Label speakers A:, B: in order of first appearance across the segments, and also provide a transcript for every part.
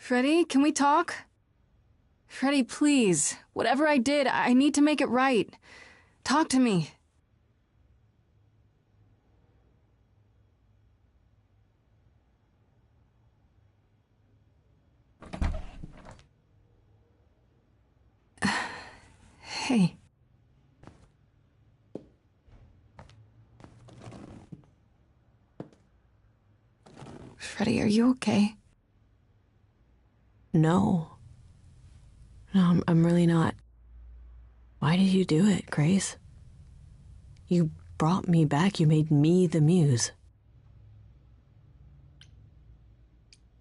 A: Freddie, can we talk? Freddie, please. Whatever I did, I need to make it right. Talk to me. Hey. Freddie, are you okay?
B: No. No, I'm really not. Why did you do it, Grace? You brought me back. You made me the muse.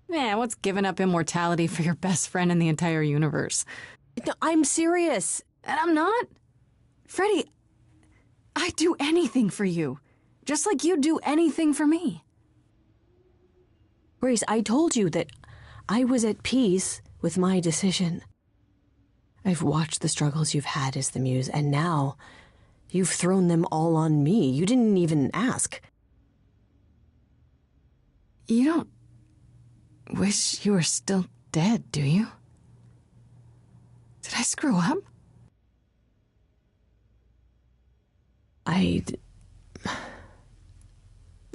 A: Man, what's giving up immortality for your best friend in the entire universe?
B: No, I'm serious.
A: And I'm not. Freddie, I'd do anything for you. Just like you'd do anything for me.
B: Grace, I told you that I was at peace with my decision. I've watched the struggles you've had as the muse, and now you've thrown them all on me. You didn't even ask.
A: You don't wish you were still dead, do you? Did I screw up?
B: I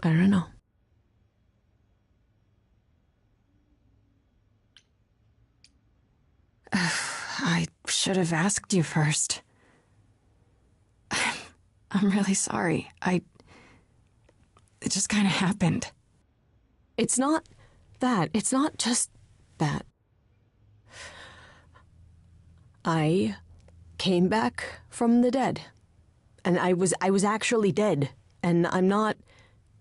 B: don't know.
A: I should have asked you first. I'm really sorry. It just kind of happened.
B: It's not that. It's not just that. I came back from the dead. And I was actually dead. And I'm not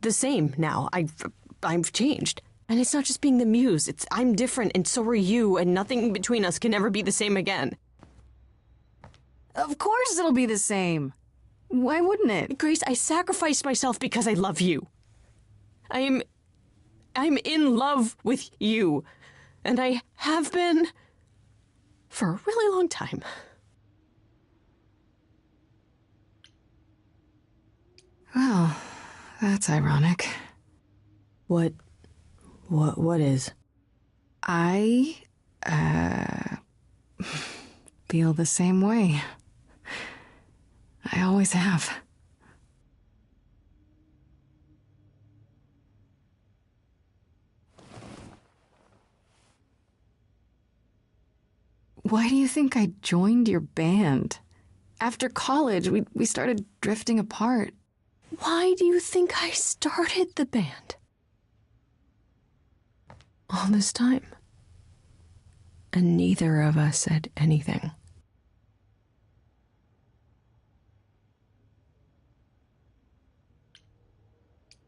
B: the same now. I've changed. And it's not just being the muse. I'm different, and so are you, and nothing between us can ever be the same again.
A: Of course it'll be the same. Why wouldn't it?
B: Grace, I sacrificed myself because I love you. I'm in love with you. And I have been for a really long time.
A: Well, that's ironic.
B: What is?
A: I, feel the same way. I always have. Why do you think I joined your band? After college, we started drifting apart.
B: Why do you think I started the band? All this time. And neither of us said anything.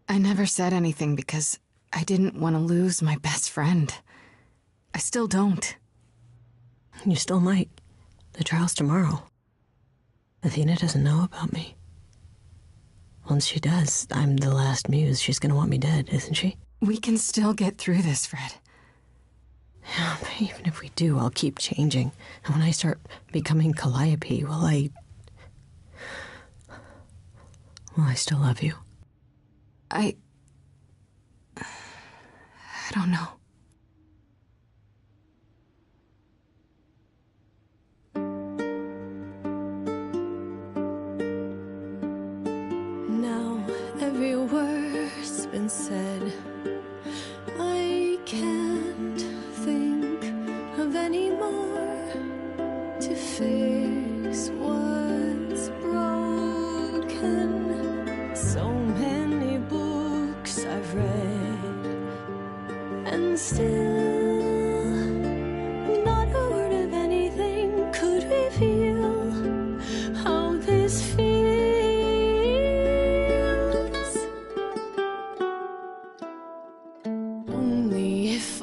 A: I never said anything because I didn't want to lose my best friend. I still don't.
B: You still might. The trial's tomorrow. Athena doesn't know about me. Once she does, I'm the last muse. She's gonna want me dead, isn't she?
A: We can still get through this, Fred.
B: Yeah, but even if we do, I'll keep changing. And when I start becoming Calliope, will I still love you?
A: I don't know.
C: Now every word's been said. I can't think of any more to fix what's broken. So many books I've read, and still not a word of anything could reveal how this feels.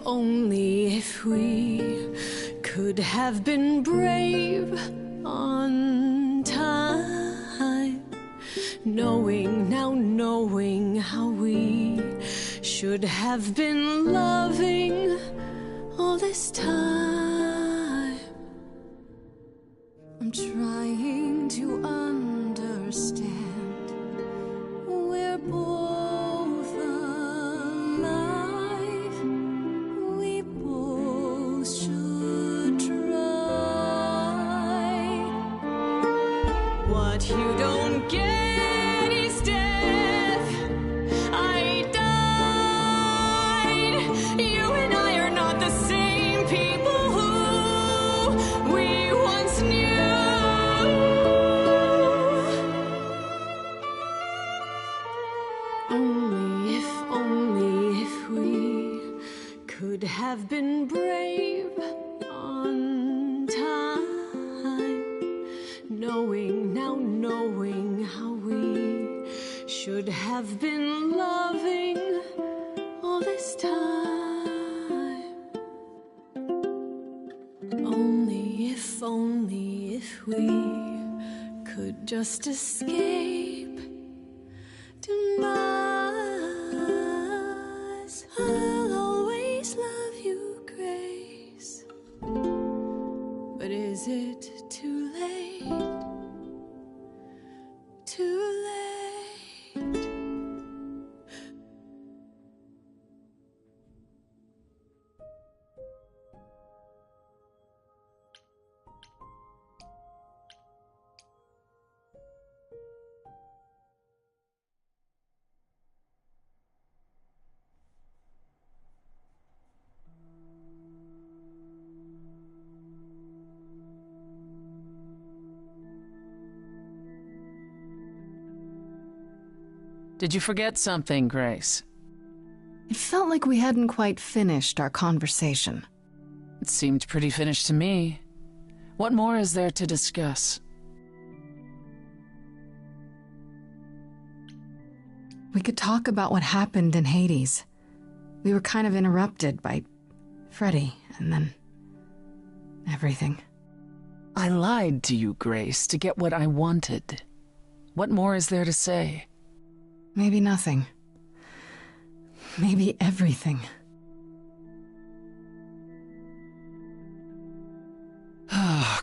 C: Only if we could have been brave on time, knowing how we should have been loving all this time. I'm trying to understand. We're both alive. We both What you don't get is death. I died. You and I are not the same people who we once knew. Only if we could have been brave on time, knowing how we should have been loving all this time. Only if we could just escape demise. I'll always love you, Grace. But is it too late? Too late?
D: Did you forget something, Grace?
A: It felt like we hadn't quite finished our conversation.
D: It seemed pretty finished to me. What more is there to discuss?
A: We could talk about what happened in Hades. We were kind of interrupted by Freddy, and then everything.
D: I lied to you, Grace, to get what I wanted. What more is there to say?
A: Maybe nothing. Maybe everything.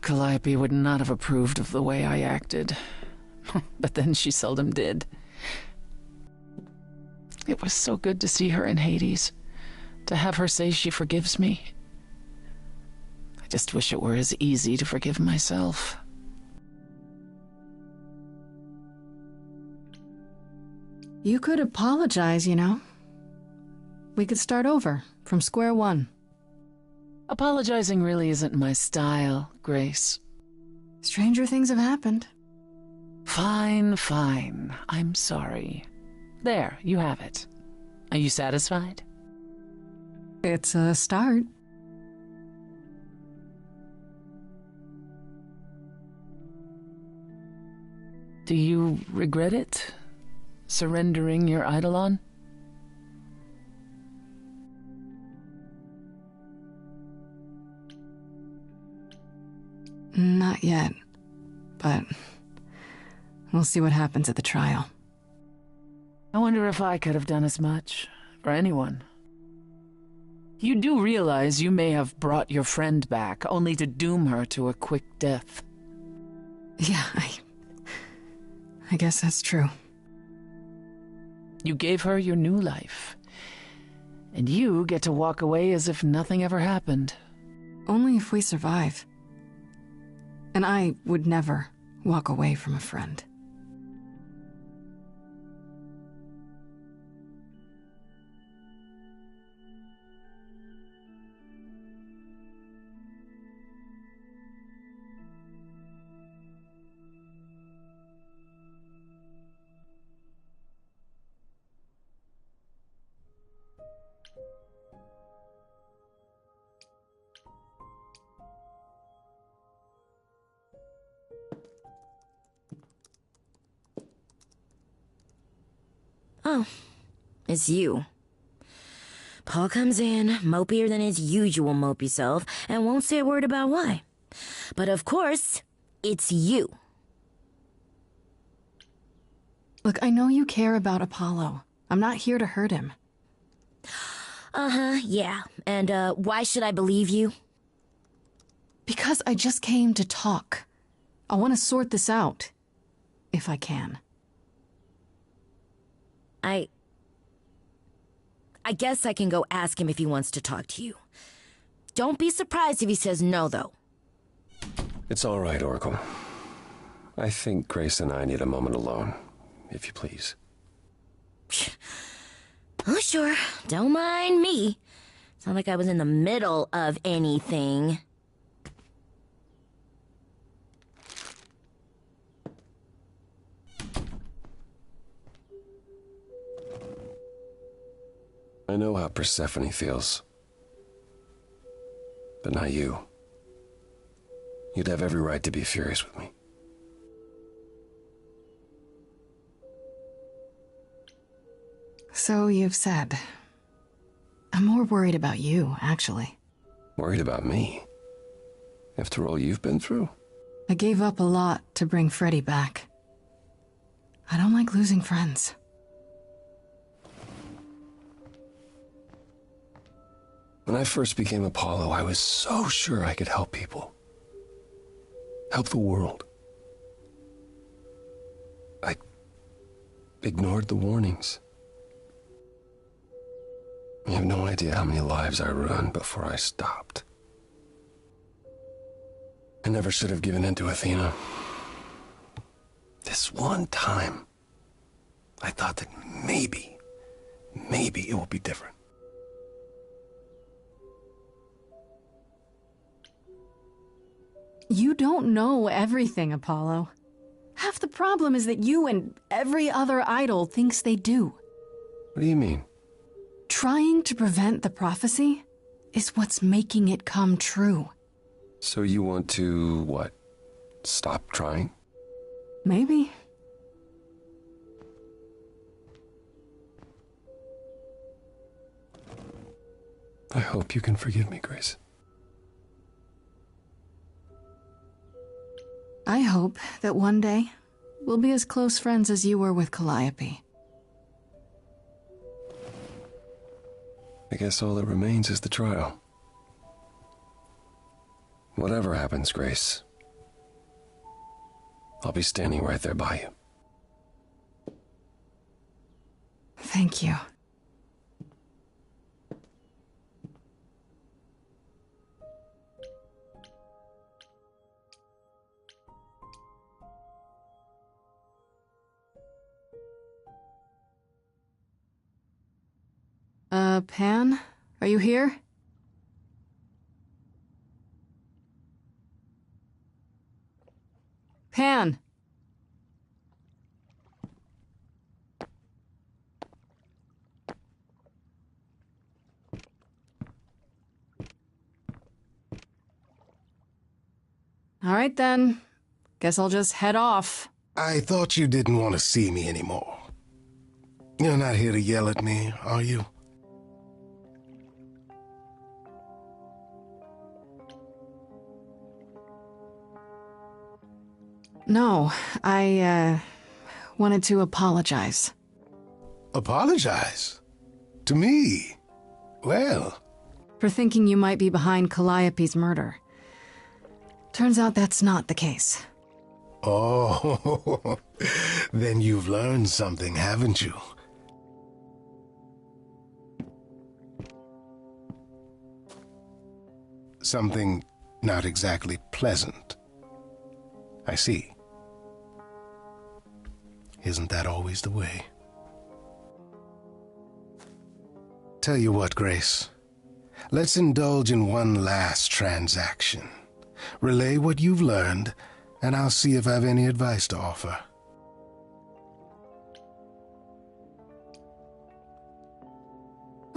D: Calliope would not have approved of the way I acted. But then she seldom did. It was so good to see her in Hades, to have her say she forgives me. I just wish it were as easy to forgive myself.
A: You could apologize, you know. We could start over, from square one.
D: Apologizing really isn't my style, Grace.
A: Stranger things have happened.
D: Fine. I'm sorry. There, you have it. Are you satisfied?
A: It's a start.
D: Do you regret it? Surrendering your Eidolon?
A: Not yet, but we'll see what happens at the trial.
D: I wonder if I could have done as much for anyone. You do realize you may have brought your friend back, only to doom her to a quick death.
A: Yeah, I guess that's true.
D: You gave her your new life, and you get to walk away as if nothing ever happened.
A: Only if we survive. And I would never walk away from a friend.
E: Oh, it's you. Paul comes in, mopier than his usual mopey self, and won't say a word about why. But of course, it's you.
A: Look, I know you care about Apollo. I'm not here to hurt him.
E: Uh-huh, yeah. And, why should I believe you?
A: Because I just came to talk. I want to sort this out. If I can.
E: I guess I can go ask him if he wants to talk to you. Don't be surprised if he says no, though.
F: It's all right, Oracle. I think Grace and I need a moment alone, if you please.
E: Oh, sure. Don't mind me. It's not like I was in the middle of anything.
F: I know how Persephone feels. But not you. You'd have every right to be furious with me.
A: So you've said. I'm more worried about you, actually.
F: Worried about me? After all you've been through?
A: I gave up a lot to bring Freddy back. I don't like losing friends.
F: When I first became Apollo, I was so sure I could help people. Help the world. I ignored the warnings. You have no idea how many lives I ruined before I stopped. I never should have given in to Athena. This one time, I thought that maybe it will be different.
A: You don't know everything, Apollo. Half the problem is that you and every other idol thinks they do.
F: What do you mean?
A: Trying to prevent the prophecy is what's making it come true.
F: So you want to, what, stop trying?
A: Maybe.
F: I hope you can forgive me, Grace.
A: I hope that one day we'll be as close friends as you were with Calliope.
F: I guess all that remains is the trial. Whatever happens, Grace, I'll be standing right there by you.
A: Thank you. Pan? Are you here? Pan! All right then. Guess I'll just head off.
G: I thought you didn't want to see me anymore. You're not here to yell at me, are you?
A: No, I, wanted to apologize.
G: Apologize? To me? Well...
A: For thinking you might be behind Calliope's murder. Turns out that's not the case.
G: Oh, then you've learned something, haven't you? Something not exactly pleasant. I see. Isn't that always the way? Tell you what, Grace. Let's indulge in one last transaction. Relay what you've learned, and I'll see if I have any advice to offer.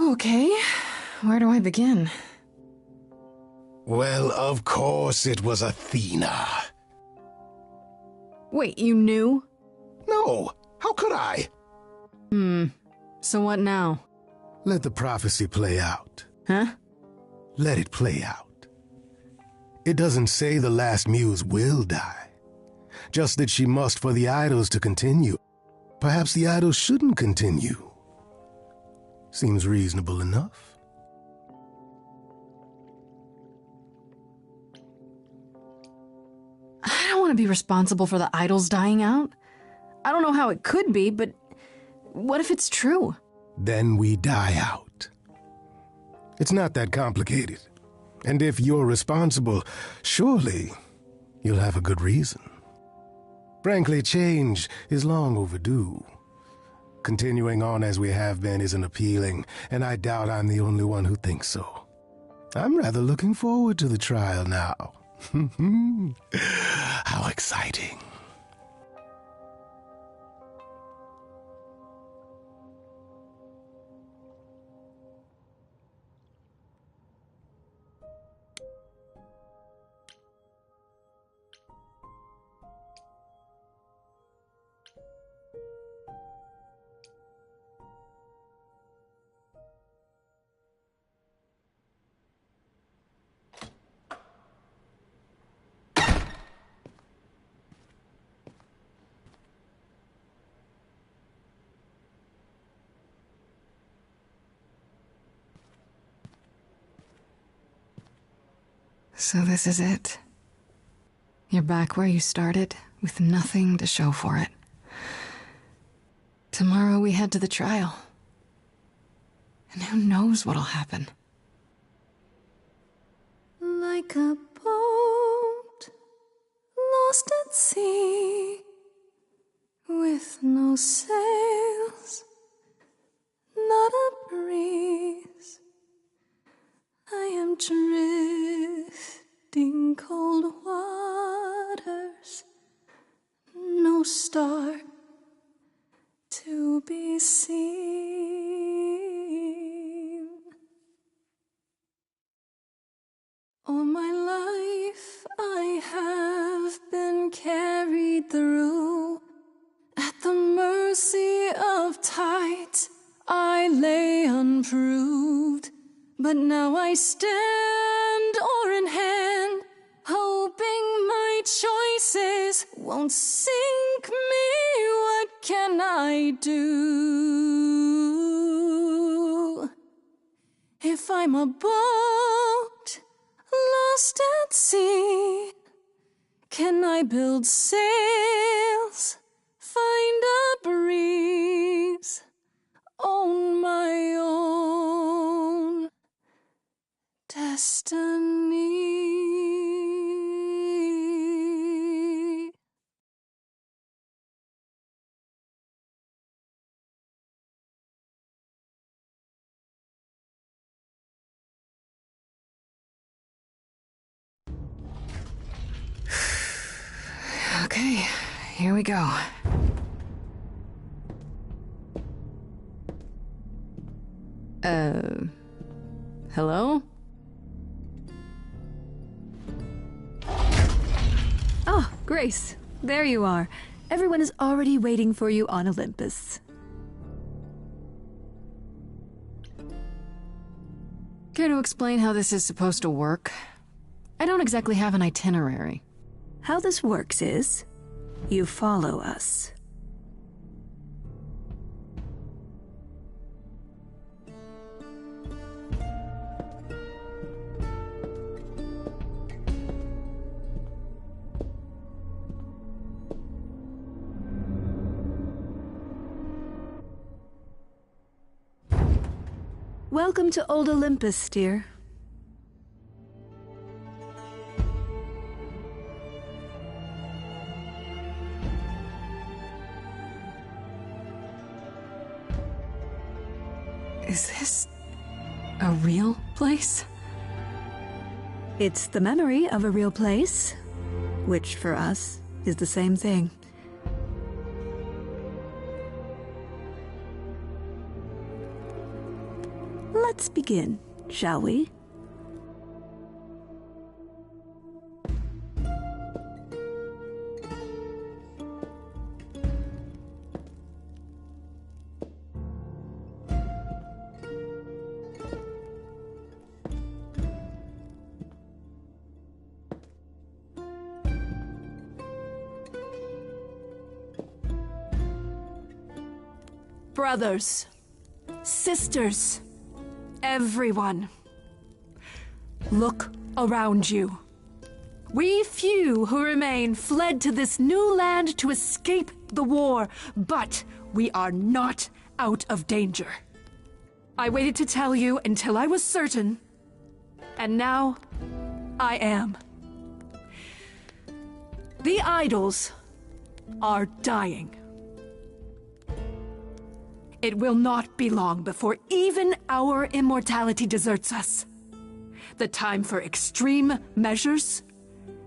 A: Okay, where do I begin?
G: Well, of course it was Athena.
A: Wait, you knew?
G: No, how could I?
A: So what now?
G: Let the prophecy play out.
A: Huh?
G: Let it play out. It doesn't say the last muse will die, just that she must for the idols to continue. Perhaps the idols shouldn't continue. Seems reasonable enough.
A: I don't want to be responsible for the idols dying out. I don't know how it could be, but what if it's true?
G: Then we die out. It's not that complicated. And if you're responsible, surely you'll have a good reason. Frankly, change is long overdue. Continuing on as we have been isn't appealing, and I doubt I'm the only one who thinks so. I'm rather looking forward to the trial now. How exciting.
A: So this is it. You're back where you started, with nothing to show for it. Tomorrow we head to the trial. And who knows what'll happen.
C: Like a boat lost at sea, with no sails, not a breeze. I am drifting cold waters, no star to be seen. All my life I have been carried through. At the mercy of tides I lay unproved. But now I stand oar in hand, hoping my choices won't sink me. What can I do? If I'm a boat lost at sea, can I build sails, find a breeze, own my own destiny?
A: Okay, here we go. Hello?
H: Oh, Grace, there you are. Everyone is already waiting for you on Olympus.
A: Care to explain how this is supposed to work? I don't exactly have an itinerary.
H: How this works is, you follow us. Welcome to Old Olympus, dear.
A: Is this a real place?
H: It's the memory of a real place, which for us is the same thing. Let's begin, shall we? Brothers, sisters, everyone, look around you. We few who remain fled to this new land to escape the war, but we are not out of danger. I waited to tell you until I was certain, and now I am. The idols are dying. It will not be long before even our immortality deserts us. The time for extreme measures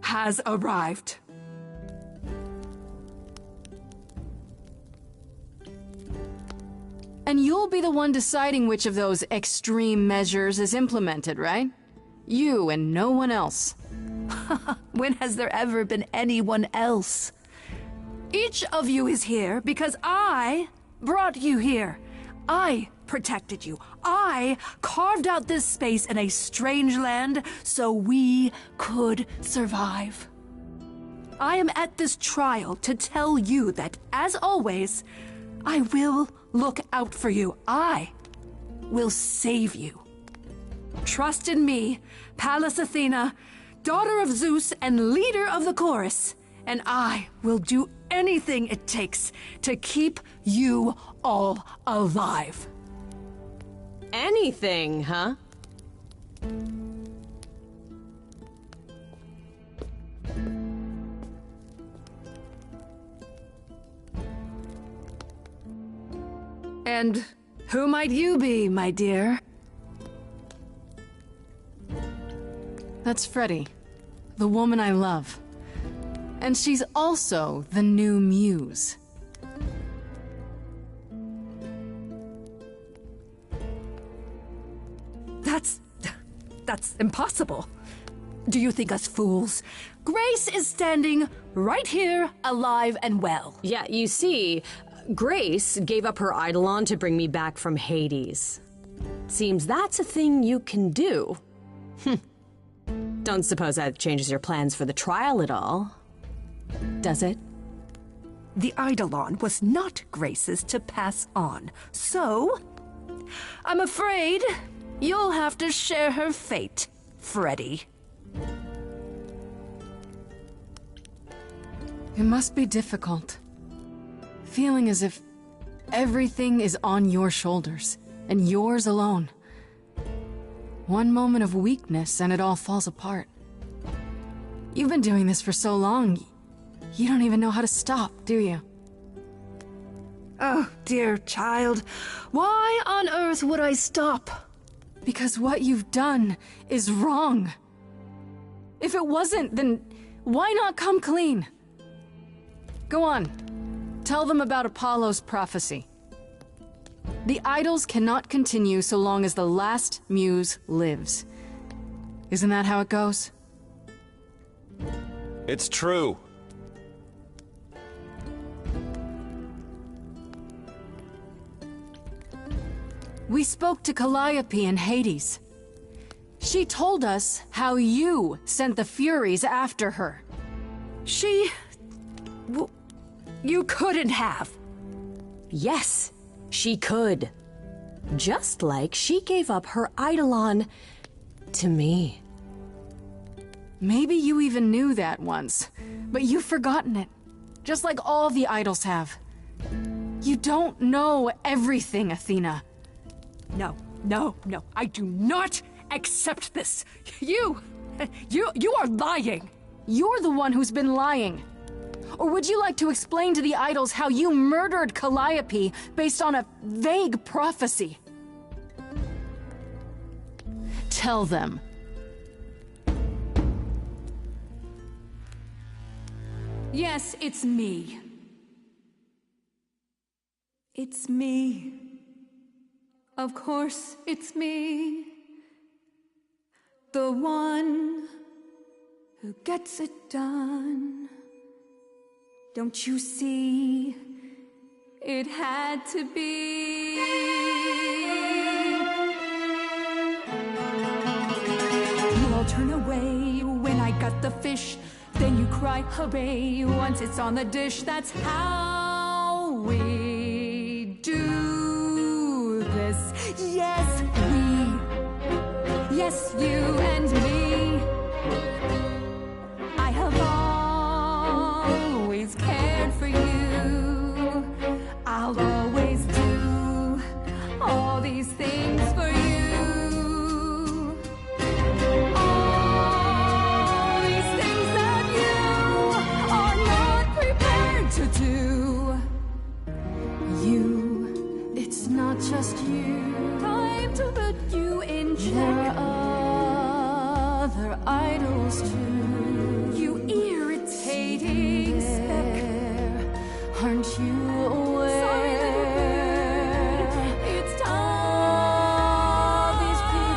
H: has arrived.
A: And you'll be the one deciding which of those extreme measures is implemented, right? You and no one else.
H: When has there ever been anyone else? Each of you is here because I brought you here. I protected you. I carved out this space in a strange land so we could survive. I am at this trial to tell you that, as always, I will look out for you. I will save you. Trust in me, Pallas Athena, daughter of Zeus and leader of the chorus, and I will do anything it takes to keep you all alive.
B: Anything, huh?
H: And who might you be, my dear?
A: That's Freddie, the woman I love. And she's also the new Muse.
H: That's impossible. Do you think us fools? Grace is standing right here, alive and well.
B: Yeah, you see, Grace gave up her Eidolon to bring me back from Hades. Seems that's a thing you can do. Don't suppose that changes your plans for the trial at all, does it?
H: The Eidolon was not Grace's to pass on, so I'm afraid you'll have to share her fate, Freddie.
A: It must be difficult. Feeling as if everything is on your shoulders, and yours alone. One moment of weakness and it all falls apart. You've been doing this for so long, you don't even know how to stop, do you?
H: Oh, dear child, why on earth would I stop?
A: Because what you've done is wrong. If it wasn't, then why not come clean? Go on. Tell them about Apollo's prophecy. The idols cannot continue so long as the last muse lives. Isn't that how it goes?
F: It's true.
A: We spoke to Calliope in Hades. She told us how you sent the Furies after her.
H: You couldn't have.
B: Yes, she could. Just like she gave up her Eidolon to me.
A: Maybe you even knew that once, but you've forgotten it. Just like all the idols have. You don't know everything, Athena.
H: No, I do not accept this. You are lying.
A: You're the one who's been lying. Or would you like to explain to the idols how you murdered Calliope based on a vague prophecy? Tell them.
C: Yes, it's me. It's me. Of course, it's me. The one who gets it done. Don't you see? It had to be. You all turn away when I got the fish. Then you cry, hooray, once it's on the dish. That's how we do this. Yes, we. Yes, you and me. I have always cared for you. I'll always do all these things for you. All these things that you are not prepared to do.
A: just you.
C: Time to put you in check.
A: There are other idols too.
C: You irritating speck.
A: Aren't you aware?
C: Sorry, little bird. It's time.
A: These people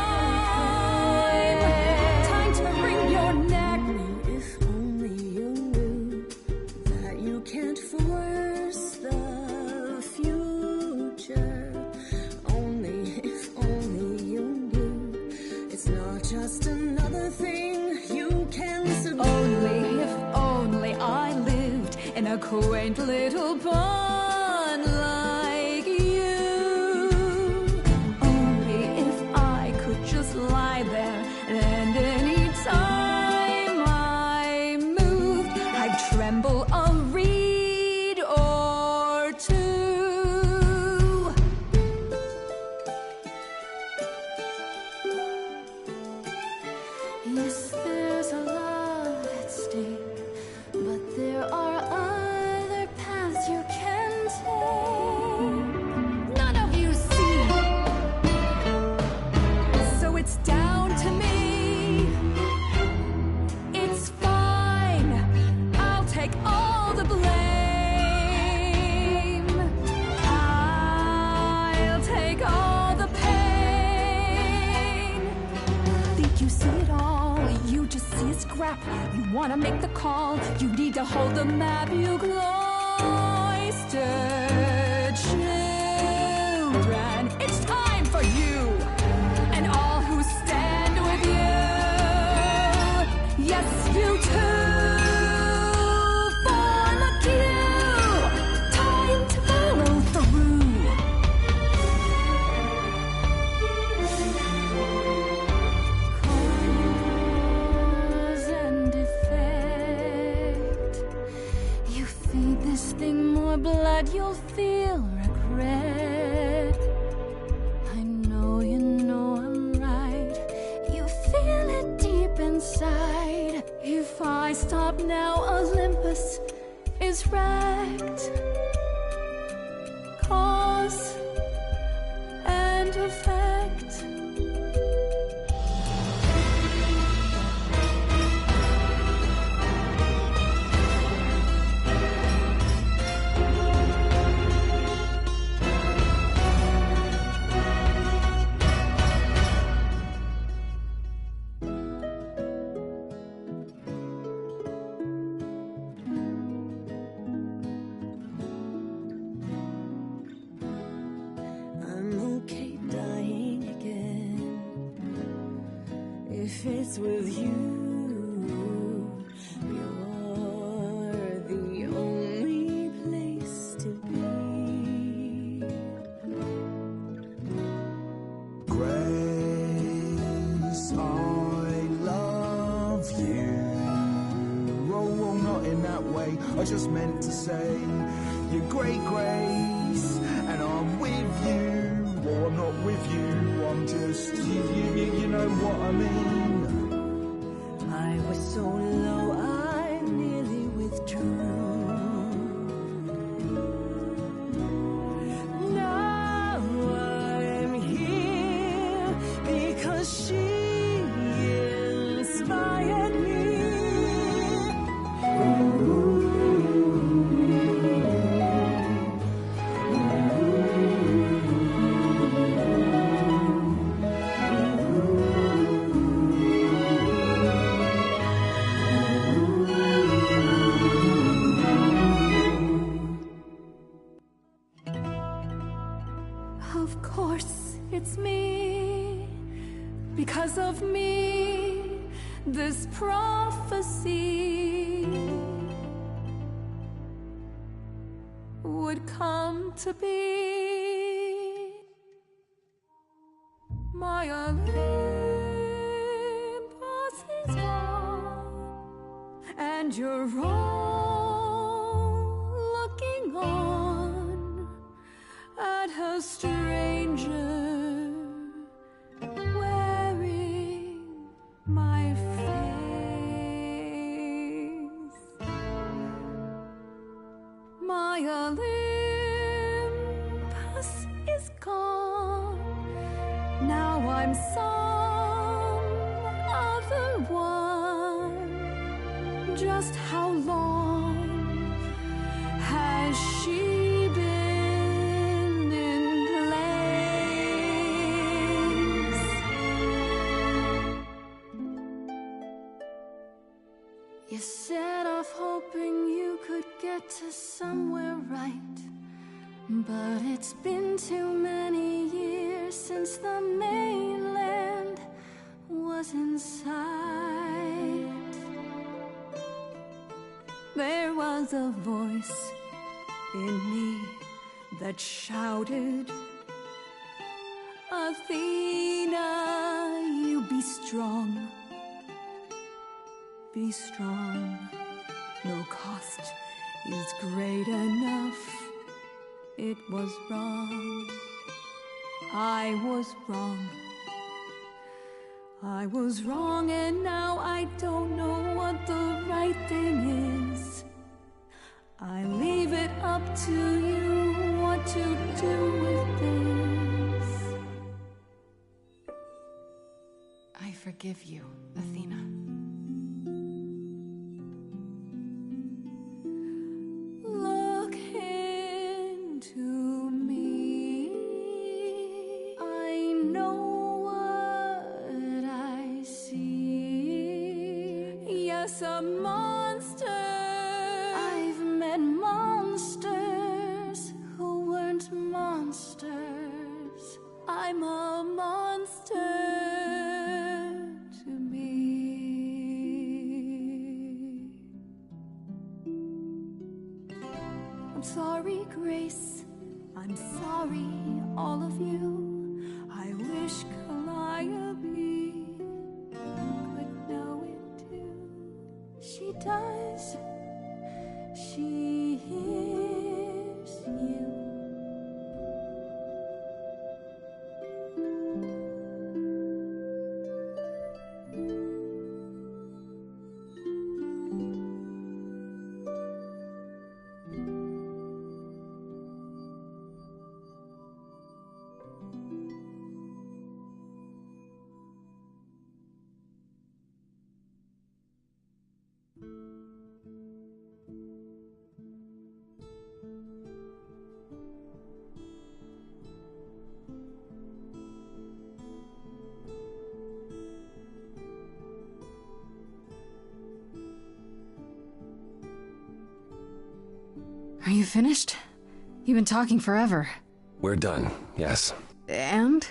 C: Time to wring your neck.
I: If only you knew that you can't force the future. Only if only you knew it's not just another thing you can subdue.
C: Only if only I lived in a quaint little pond like you. Only if I could just lie there and any time I moved, I'd tremble a reed or two.
A: Yes, there's a lot at stake, but there are other paths you can take.
C: None of you see. So it's down to me. It's fine. I'll take all the blame. I'll take all the pain. Think you see it all. You just see a scrap. You wanna make the call. You need to hold the map. You cloistered children. It's time for you and all who stand with you. Yes, you too. Form a queue. Time to follow through.
A: Cause and effect. You feed this thing more blood, you'll feel regret. I know you know I'm right. You feel it deep inside. If I stop now, Olympus is wrecked. Cause and effect.
I: I'm okay dying again if it's with you. You're the only place to be.
J: Grace, I love you. Oh, not in that way. I just meant to say you're great, Grace, and I'm with you. Or I'm not with you. I'm just you know what I mean.
I: I was so low, I nearly withdrew. Now I'm here because she inspired me.
C: Of course, it's me. Because of me, this prophecy would come to be. My Olympus is gone, and you're all looking on at a stranger wearing my face. My Olympus is gone. I'm some other one. Just how long has she been in place? You set off hoping you could get to somewhere right. But it's been too many years since the mainland was in sight. There was a voice in me that shouted, Athena, you be strong. Be strong. No cost is great enough. It was wrong. I was wrong. I was wrong, and now I don't know what the right thing is. I leave it up to you what to do with this.
A: I forgive you, Athena.
C: A monster. I've met monsters who weren't monsters. I'm a monster to me. I'm sorry, Grace. I'm sorry, all of you. I wish Calliope could know it. She does. She hears you.
A: Are you finished? You've been talking forever.
F: We're done, yes.
A: And?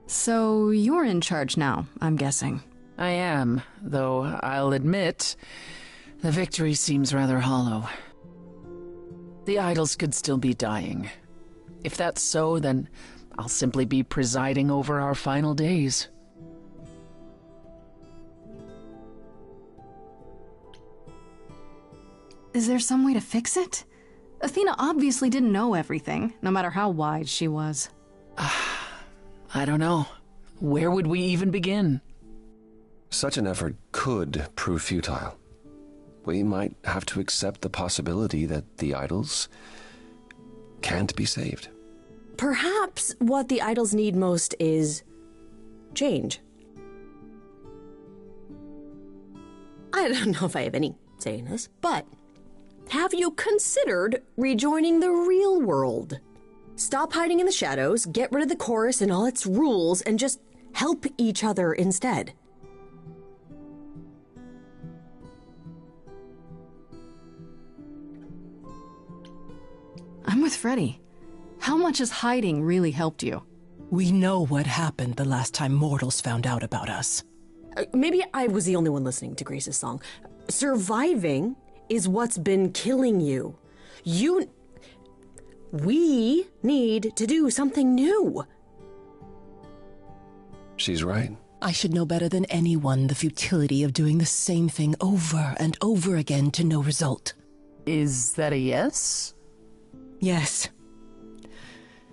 A: So you're in charge now, I'm guessing.
D: I am, though I'll admit, the victory seems rather hollow. The idols could still be dying. If that's so, then I'll simply be presiding over our final days.
A: Is there some way to fix it? Athena obviously didn't know everything, no matter how wise she was.
D: I don't know. Where would we even begin?
F: Such an effort could prove futile. We might have to accept the possibility that the idols can't be saved.
B: Perhaps what the idols need most is change. I don't know if I have any say in this, but have you considered rejoining the real world? Stop hiding in the shadows, get rid of the chorus and all its rules, and just help each other instead.
A: I'm with Freddy. How much has hiding really helped you?
K: We know what happened the last time mortals found out about us.
B: Maybe I was the only one listening to Grace's song. Surviving is what's been killing you. We need to do something new.
F: She's right.
K: I should know better than anyone the futility of doing the same thing over and over again to no result.
D: Is that a yes?
K: Yes.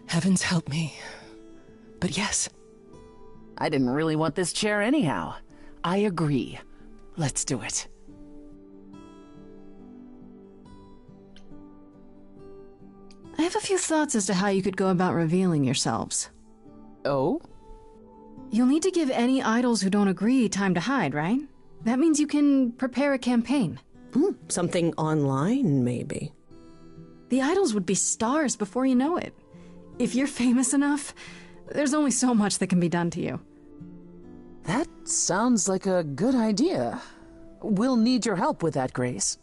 K: Heavens help me. But yes.
D: I didn't really want this chair anyhow. I agree. Let's do it.
A: have a few thoughts as to how you could go about revealing yourselves.
D: Oh?
A: You'll need to give any idols who don't agree time to hide, right? That means you can prepare a campaign.
B: Something online, maybe.
A: The idols would be stars before you know it. If you're famous enough, there's only so much that can be done to you.
D: That sounds like a good idea. We'll need your help with that, Grace.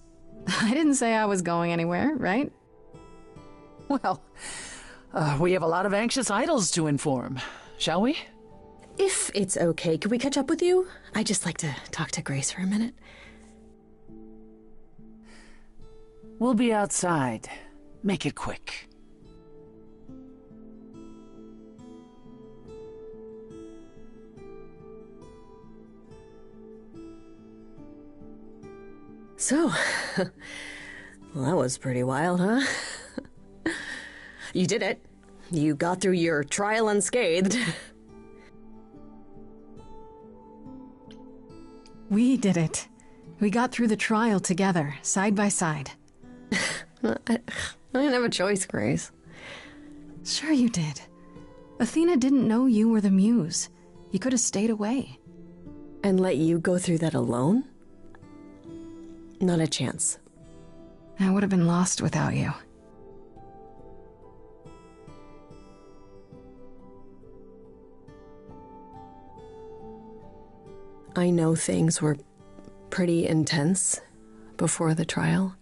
A: I didn't say I was going anywhere, right?
D: Well, we have a lot of anxious idols to inform, shall we?
B: If it's okay, could we catch up with you? I'd just like to talk to Grace for a minute.
D: We'll be outside. Make it quick.
B: So, well, that was pretty wild, huh? You did it. You got through your trial unscathed.
A: We did it. We got through the trial together, side by side.
B: I didn't have a choice, Grace.
A: Sure you did. Athena didn't know you were the Muse. You could have stayed away.
B: And let you go through that alone? Not a chance.
A: I would have been lost without you.
B: I know things were pretty intense before the trial.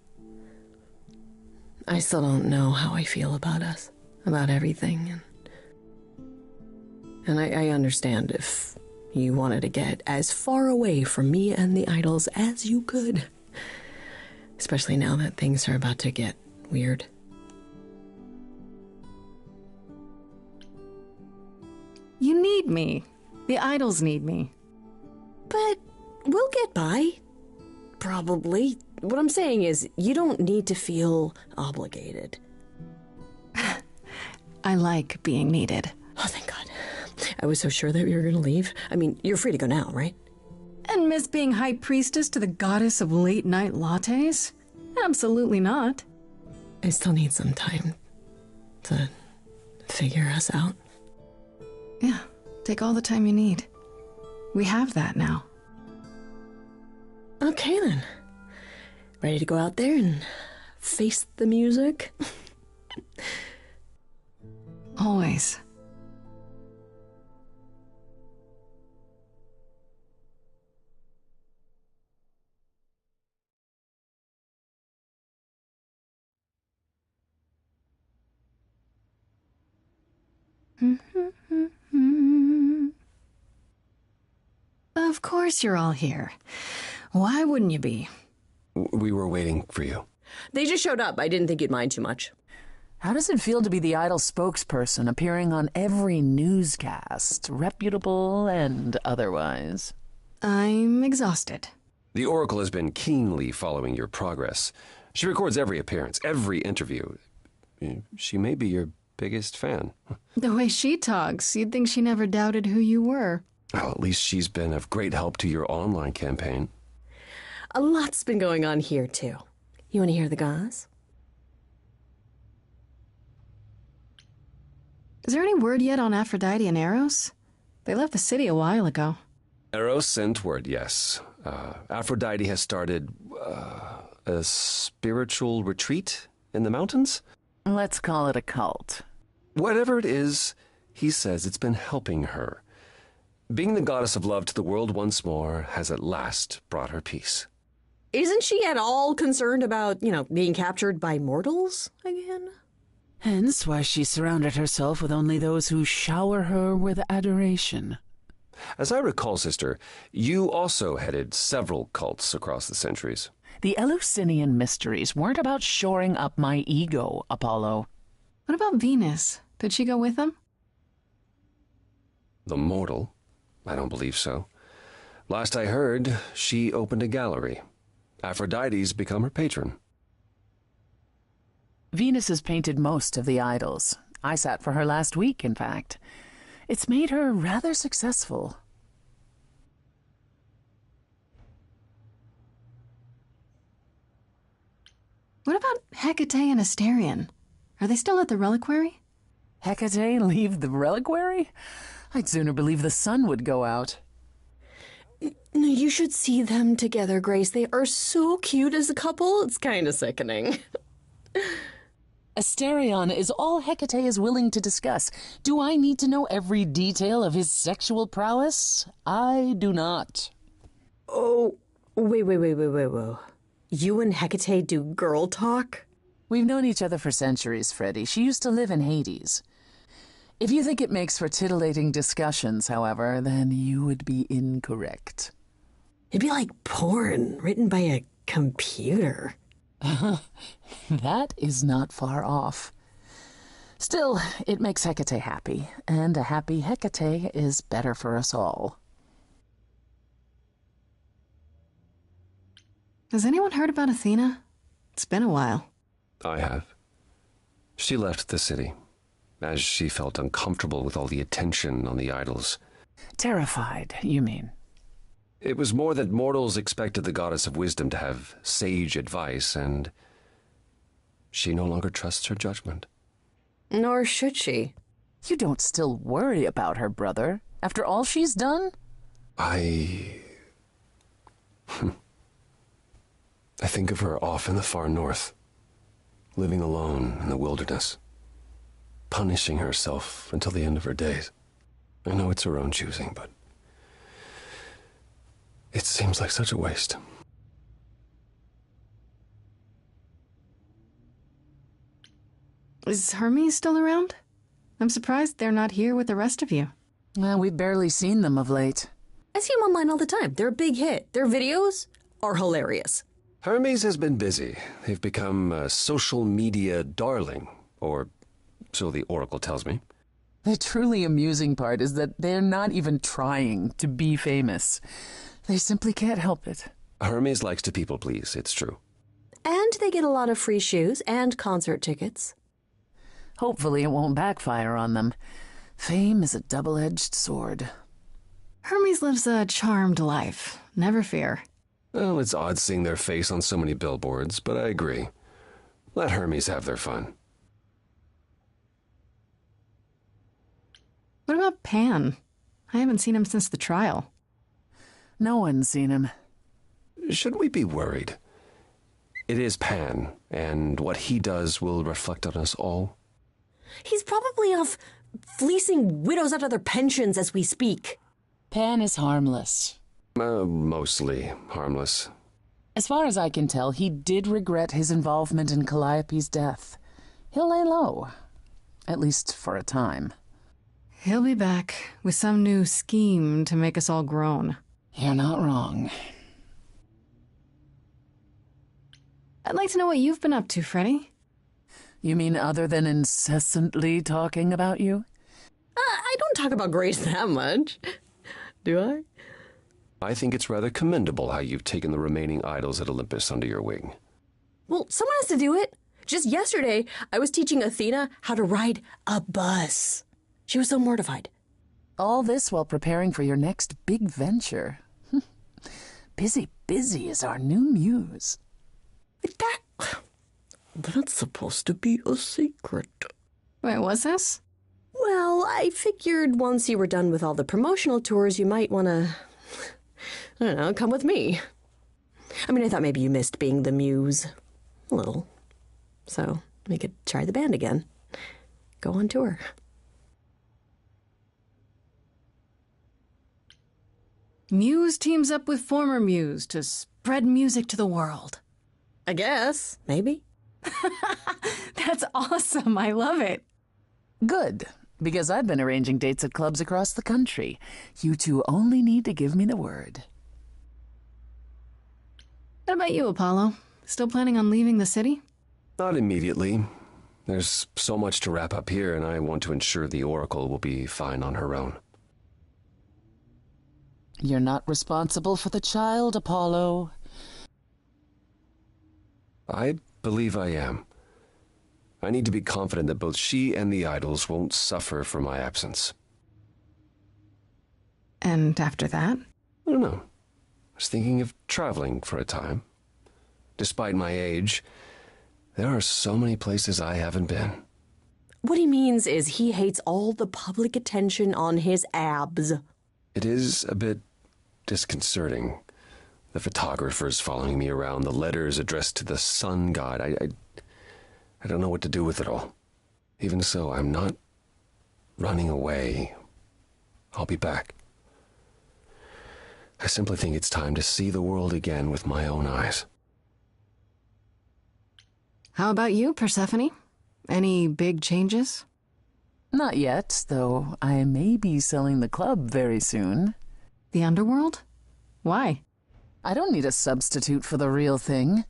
B: I still don't know how I feel about us, about everything. And I understand if you wanted to get as far away from me and the idols as you could. Especially now that things are about to get weird.
A: You need me. The idols need me.
B: But we'll get by. Probably. What I'm saying is, you don't need to feel obligated.
A: I like being needed.
B: Oh, thank God. I was so sure that you were going to leave. I mean, you're free to go now, right?
A: And miss being high priestess to the goddess of late-night lattes? Absolutely not.
B: I still need some time to figure us out.
A: Yeah, take all the time you need. We have that now.
B: Okay, then. Ready to go out there and face the music?
A: Always. Of course you're all here. Why wouldn't you be?
F: We were waiting for you.
B: They just showed up. I didn't think you'd mind too much.
D: How does it feel to be the idol spokesperson appearing on every newscast, reputable and otherwise?
A: I'm exhausted.
F: The Oracle has been keenly following your progress. She records every appearance, every interview. She may be your biggest fan.
A: The way she talks, you'd think she never doubted who you were.
F: Well, at least she's been of great help to your online campaign.
B: A lot's been going on here, too. You want to hear the goss?
A: Is there any word yet on Aphrodite and Eros? They left the city a while ago.
F: Eros sent word, yes. Aphrodite has started a spiritual retreat in the mountains?
D: Let's call it a cult.
F: Whatever it is, he says it's been helping her. Being the goddess of love to the world once more has at last brought her peace.
B: Isn't she at all concerned about, being captured by mortals again?
D: Hence why she surrounded herself with only those who shower her with adoration.
F: As I recall, sister, you also headed several cults across the centuries.
D: The Eleusinian mysteries weren't about shoring up my ego, Apollo.
A: What about Venus? Did she go with them?
F: The mortal? I don't believe so. Last I heard, she opened a gallery. Aphrodite's become her patron.
D: Venus has painted most of the idols. I sat for her last week, in fact. It's made her rather successful.
A: What about Hecate and Asterion? Are they still at the reliquary?
D: Hecate leave the reliquary? I'd sooner believe the sun would go out.
B: No, you should see them together, Grace. They are so cute as a couple. It's kind of sickening.
D: Asterion is all Hecate is willing to discuss. Do I need to know every detail of his sexual prowess? I do not.
B: Oh, wait. You and Hecate do girl talk?
D: We've known each other for centuries, Freddie. She used to live in Hades. If you think it makes for titillating discussions, however, then you would be incorrect.
B: It'd be like porn written by a computer.
D: That is not far off. Still, it makes Hecate happy, and a happy Hecate is better for us all.
A: Has anyone heard about Athena? It's been a while.
F: I have. She left the city, as she felt uncomfortable with all the attention on the idols.
D: Terrified, you mean?
F: It was more that mortals expected the goddess of wisdom to have sage advice, and she no longer trusts her judgment.
B: Nor should she.
D: You don't still worry about her, brother, after all she's done?
F: I think of her off in the far north, living alone in the wilderness, punishing herself until the end of her days. I know it's her own choosing, but it seems like such a waste.
A: Is Hermes still around? I'm surprised they're not here with the rest of you.
D: Well, we've barely seen them of late.
B: I see them online all the time. They're a big hit. Their videos are hilarious.
F: Hermes has been busy. They've become a social media darling, or so the Oracle tells me.
D: The truly amusing part is that they're not even trying to be famous. They simply can't help it.
F: Hermes likes to people please, it's true.
B: And they get a lot of free shoes and concert tickets.
D: Hopefully it won't backfire on them. Fame is a double-edged sword.
A: Hermes lives a charmed life. Never fear.
F: Well, it's odd seeing their face on so many billboards, but I agree. Let Hermes have their fun.
A: What about Pan? I haven't seen him since the trial.
D: No one's seen him.
F: Should we be worried? It is Pan, and what he does will reflect on us all.
B: He's probably off fleecing widows out of their pensions as we speak.
D: Pan is harmless.
F: Mostly harmless.
D: As far as I can tell, he did regret his involvement in Calliope's death. He'll lay low, at least for a time.
A: He'll be back with some new scheme to make us all groan.
D: You're not wrong.
A: I'd like to know what you've been up to, Freddie.
D: You mean other than incessantly talking about you?
B: I don't talk about Grace that much. Do I?
F: I think it's rather commendable how you've taken the remaining idols at Olympus under your wing.
B: Well, someone has to do it. Just yesterday, I was teaching Athena how to ride a bus. She was so mortified.
D: All this while preparing for your next big venture. Busy is our new muse.
B: That's supposed to be a secret.
A: Wait, what's this?
B: Well, I figured once you were done with all the promotional tours, you might want to, I don't know, come with me. I mean, I thought maybe you missed being the muse. A little. So we could try the band again. Go on tour.
A: Muse teams up with former Muse to spread music to the world.
B: I guess. Maybe.
A: That's awesome. I love it.
D: Good, because I've been arranging dates at clubs across the country. You two only need to give me the word.
A: What about you, Apollo? Still planning on leaving the city?
F: Not immediately. There's so much to wrap up here, and I want to ensure the Oracle will be fine on her own.
D: You're not responsible for the child, Apollo.
F: I believe I am. I need to be confident that both she and the idols won't suffer for my absence.
A: And after that?
F: I don't know. I was thinking of traveling for a time. Despite my age, there are so many places I haven't been.
B: What he means is he hates all the public attention on his abs.
F: It is a bit disconcerting. The photographers following me around, the letters addressed to the sun god. I don't know what to do with it all. Even so, I'm not running away. I'll be back. I simply think it's time to see the world again with my own eyes.
A: How about you, Persephone? Any big changes?
D: Not yet, though I may be selling the club very soon.
A: The underworld? Why?
D: I don't need a substitute for the real thing.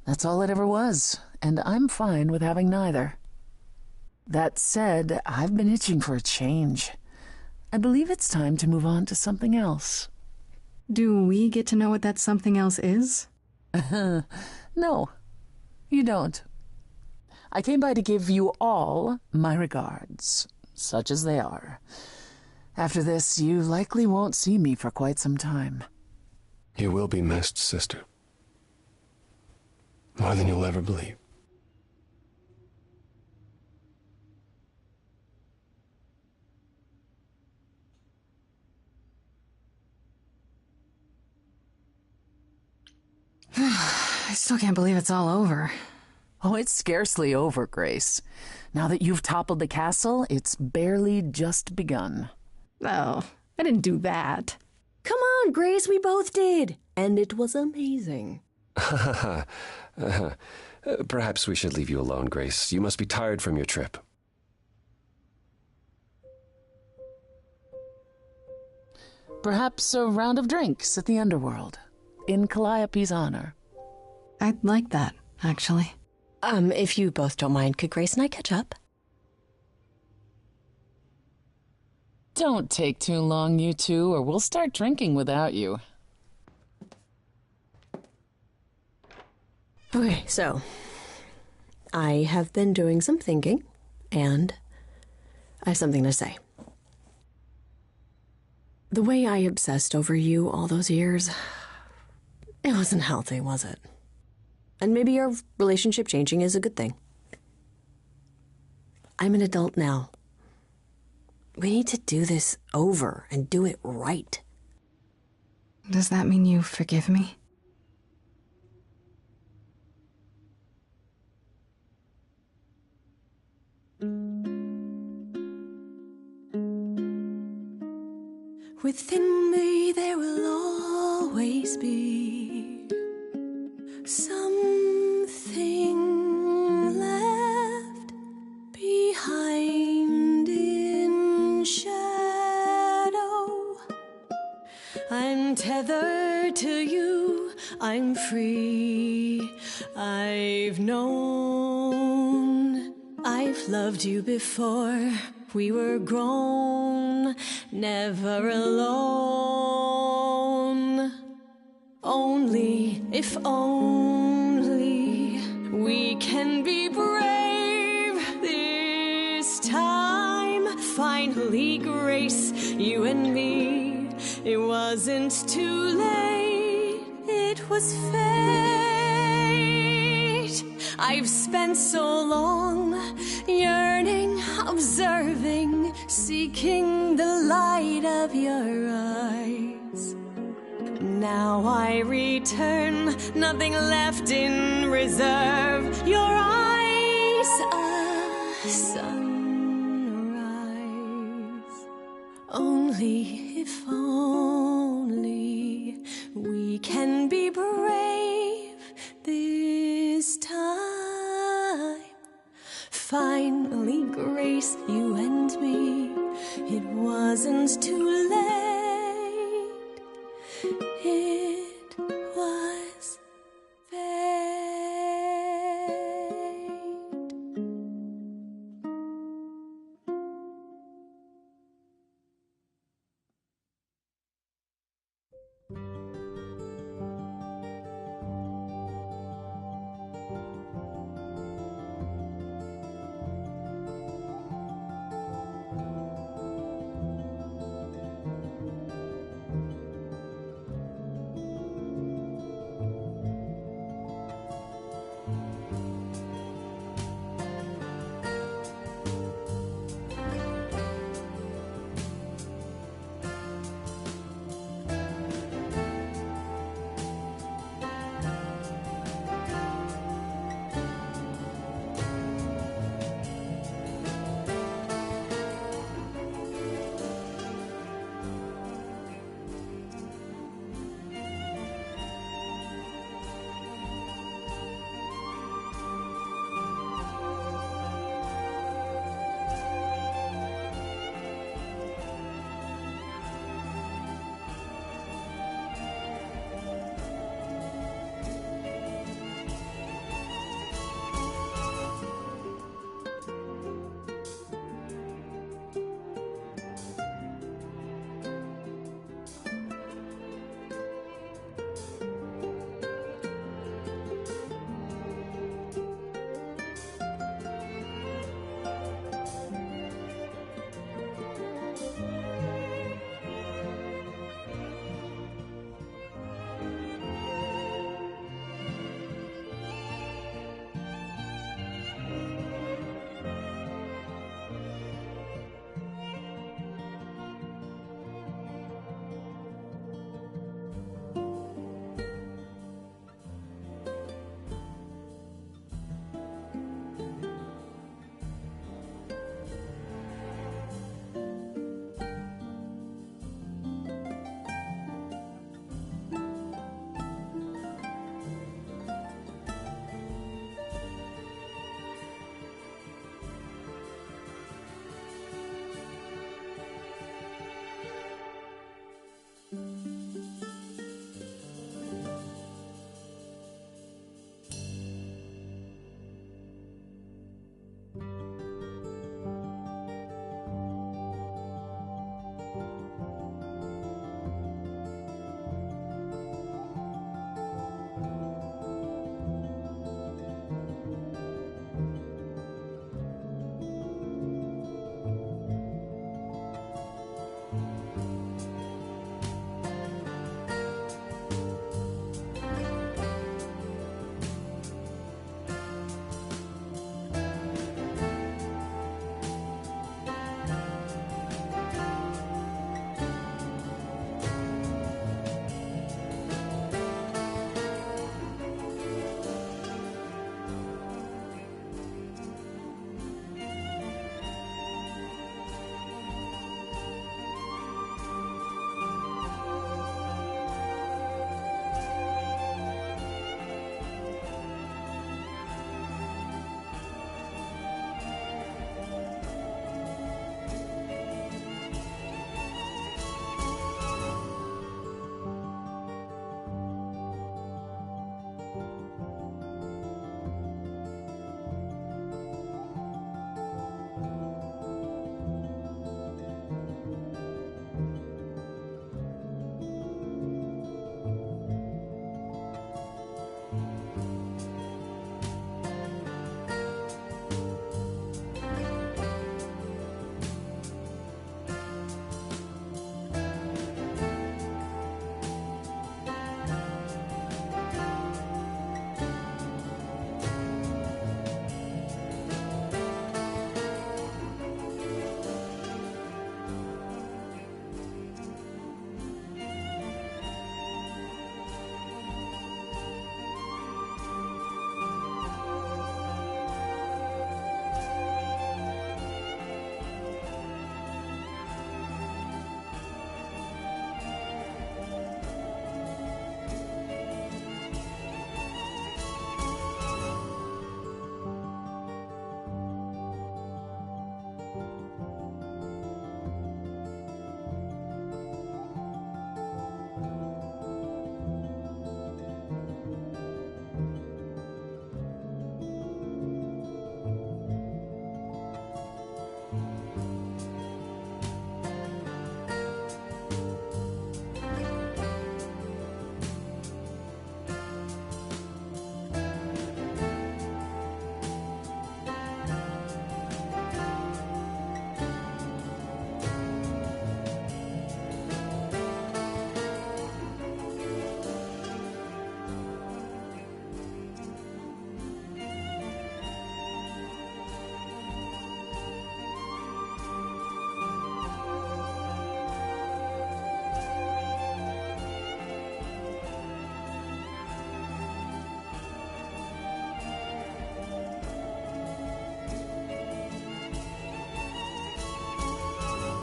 D: That's all it ever was, and I'm fine with having neither. That said, I've been itching for a change. I believe it's time to move on to something else.
A: Do we get to know what that something else is?
D: No, you don't. I came by to give you all my regards, such as they are. After this, you likely won't see me for quite some time.
F: You will be missed, sister. More than you'll ever believe.
A: I still can't believe it's all over.
D: Oh, it's scarcely over, Grace. Now that you've toppled the castle, it's barely just begun.
A: Oh, I didn't do that.
B: Come on, Grace, we both did. And it was amazing.
F: Perhaps we should leave you alone, Grace. You must be tired from your trip.
D: Perhaps a round of drinks at the underworld, in Calliope's honor.
A: I'd like that, actually.
B: If you both don't mind, could Grace and I catch up?
D: Don't take too long, you two, or we'll start drinking without you.
B: Okay, so I have been doing some thinking, and I have something to say. The way I obsessed over you all those years, it wasn't healthy, was it? And maybe our relationship changing is a good thing. I'm an adult now. We need to do this over and do it right.
A: Does that mean you forgive me?
I: Within me there will always be something left behind in shadow. I'm tethered to you, I'm free. I've known, I've loved you before. We were grown, never alone. Only, if only, we can be brave this time. Finally, Grace, you and me. It wasn't too late, it was fate. I've spent so long yearning, observing, seeking the light of your eyes. Now I return, nothing left in reserve. Your eyes, a sunrise. Only, if only, we can be brave this time. Finally, Grace, you and me. It wasn't too